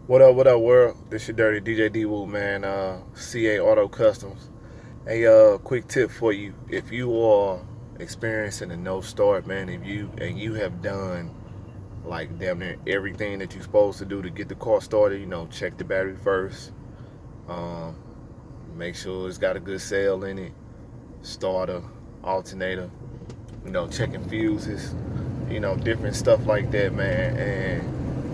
What up, world? This your dirty DJ D Woo, man. CA Auto Customs. A quick tip for you: if you are experiencing a no start, man, if you have done like damn near everything that you're supposed to do to get the car started, check the battery first. Um, Make sure it's got a good cell in it, starter, alternator. Checking fuses. Different stuff like that, man.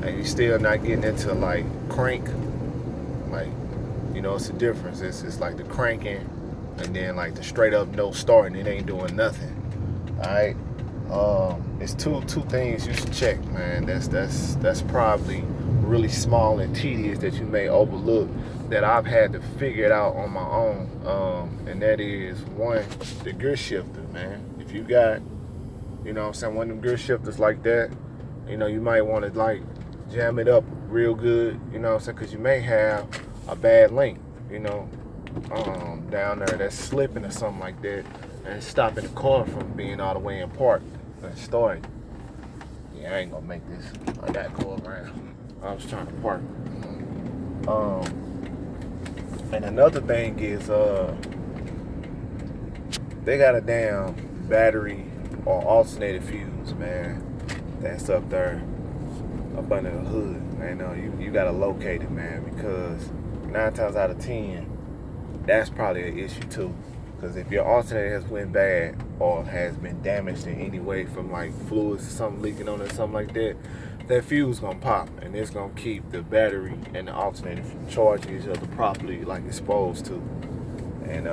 And you still not getting into like crank. Like, it's a difference. It's like the cranking and then like the straight up no starting. It ain't doing nothing. Alright. It's two things you should check, man. That's probably really small and tedious that you may overlook that I've had to figure it out on my own. And that is one, the gear shifter, man. If you got, one of them gear shifters like that, you might want to like jam it up real good, because you may have a bad link, down there that's slipping or something like that and stopping the car from being all the way in park and starting. Yeah, I ain't gonna make this. I gotta go around. I was trying to park. And another thing is they got a damn battery or alternator fuse, man, that's up there up under the hood. And you gotta locate it, man, because 9 times out of 10 that's probably an issue too. Because if your alternator has went bad or has been damaged in any way from like fluids or something leaking on it or something like that, that fuse gonna pop and it's gonna keep the battery and the alternator from charging each other properly like it's supposed to. And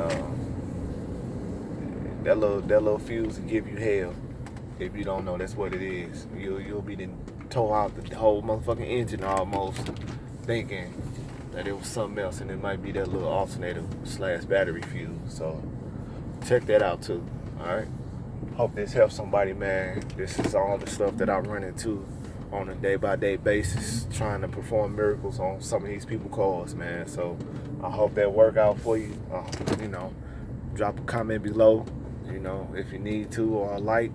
that little fuse will give you hell if you don't know that's what it is. You'll be then tore out the whole motherfucking engine almost, thinking that it was something else, and it might be that little alternator / battery fuse. So check that out too. All right. Hope this helps somebody, man. This is all the stuff that I run into on a day-by-day basis, trying to perform miracles on some of these people cars, man. So I hope that work out for you. Drop a comment below, if you need to, or a like.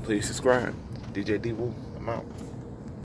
Please subscribe. DJ D Woo, I'm out.